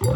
Cut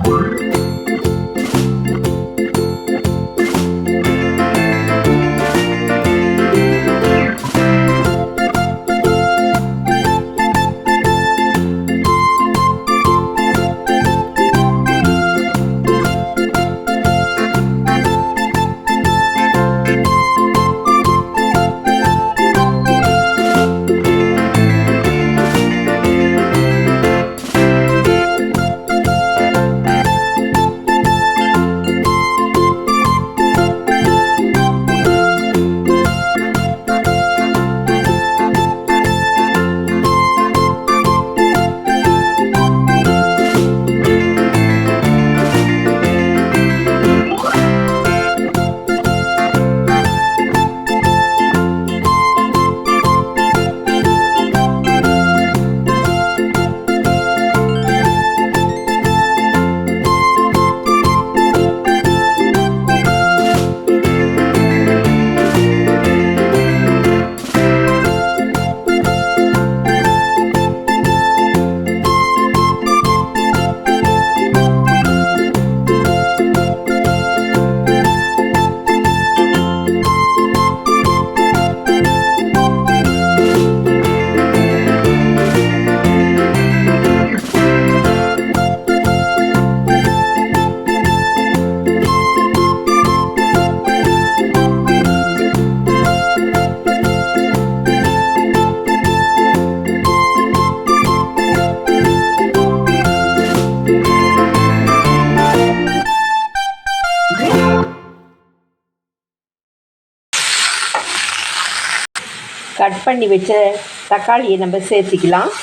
பண்ணி வச்ச தக்காளியை நம்ம சேர்த்திக்கலாம்.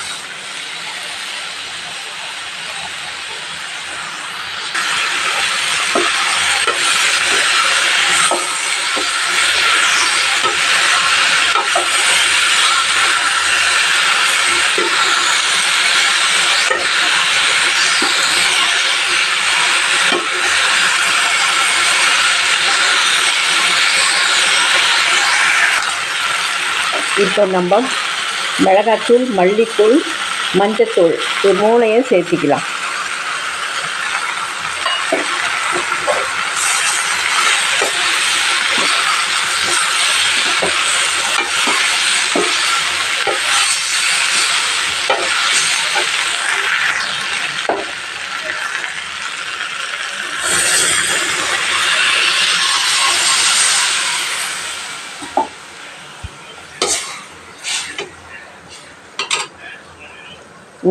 இப்போ நம்ம மிளகாத்தூள், மல்லித்தூள், மஞ்சத்தூள் இது மூணையும் சேர்த்திக்கலாம்.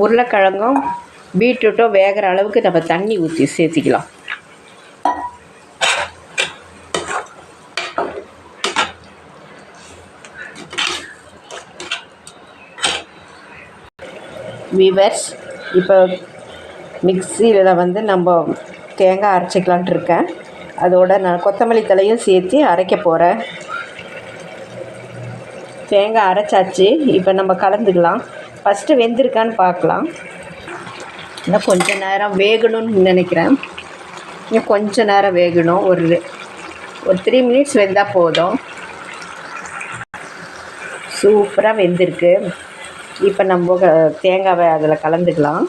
உருளைக்கிழங்கும் பீட்ரூட்டும் வேகிற அளவுக்கு நம்ம தண்ணி ஊற்றி சேர்த்திக்கலாம். வீவர்ஸ், இப்போ மிக்சியில் நம்ம தேங்காய் அரைச்சிக்கலான்ட்டு இருக்கேன். அதோட நான் கொத்தமல்லி தலையும் சேர்த்து அரைக்க போகிறேன். தேங்காய் அரைச்சாச்சு. இப்போ நம்ம கலந்துக்கலாம். ஃபஸ்ட்டு வெந்திருக்கான்னு பார்க்கலாம். இன்னும் கொஞ்சம் நேரம் வேகணும்னு நினைக்கிறேன். இன்னும் கொஞ்சம் நேரம் வேகணும். ஒரு 3 மினிட்ஸ் வெந்தால் போதும். சூப்பராக வெந்திருக்கு. இப்போ நம்ம தேங்காவை அதில் கலந்துக்கலாம்.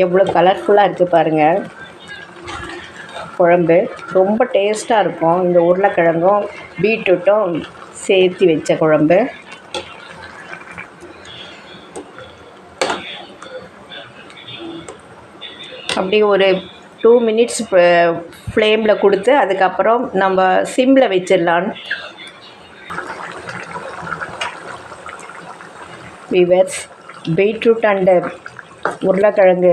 எவ்வளோ கலர்ஃபுல்லாக இருக்குது பாருங்கள். குழம்பு ரொம்ப டேஸ்ட்டாக இருக்கும். இந்த உருளைக்கிழங்கும் பீட்ரூட்டும் சேர்த்து வச்ச குழம்பு. அப்படி ஒரு 2 மினிட்ஸ் ஃப்ளேமில் கொடுத்து அதுக்கப்புறம் நம்ம சிம்மில் வச்சிடலான்னு. வீவர்ஸ், பீட்ரூட் அண்டு உருளைக்கிழங்கு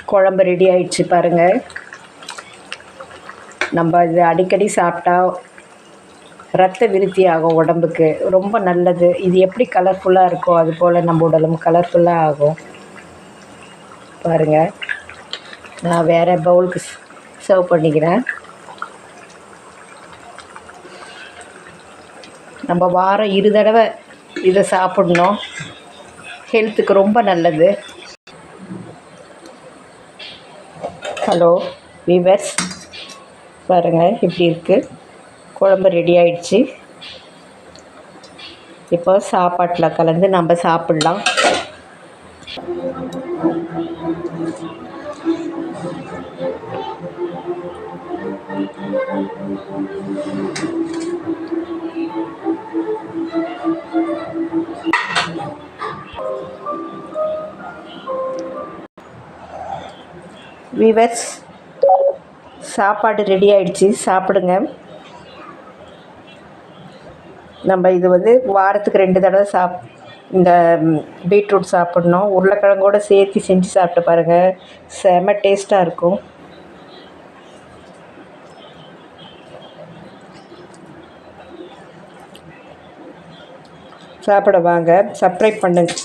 குழம்பு ரெடி ஆயிடுச்சு பாருங்கள். நம்ம இது அடிக்கடி சாப்பிட்டா ரத்த விருத்தி ஆகும், உடம்புக்கு ரொம்ப நல்லது. இது எப்படி கலர்ஃபுல்லாக இருக்கோ அது போல் நம்ம உடலும் கலர்ஃபுல்லாக ஆகும் பாருங்கள். நான் வேறு பவுலுக்கு சர்வ் பண்ணிக்கிறேன். நம்ம வாரம் 2 தடவை இதை சாப்பிட்ணும். ஹெல்த்துக்கு ரொம்ப நல்லது. ஹலோ வீவர்ஸ், பாருங்கள் இப்படி இருக்குது. குழம்பு ரெடி ஆயிடுச்சு. இப்போ சாப்பாட்டில் கலந்து நம்ம சாப்பிட்லாம். வீவர்ஸ், சாப்பாடு ரெடி ஆயிடுச்சு, சாப்பிடுங்க. நம்ம இது வாரத்துக்கு 2 தடவை இந்த பீட்ரூட் சாப்பிட்ணும். உருளைக்கிழங்கோடு சேர்த்து செஞ்சு சாப்பிட்டு பாருங்கள், செம டேஸ்ட்டாக இருக்கும். சாப்பிட வாங்க, சப்ஸ்கிரைப் பண்ணுங்கள்.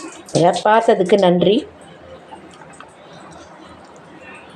பார்த்ததுக்கு நன்றி.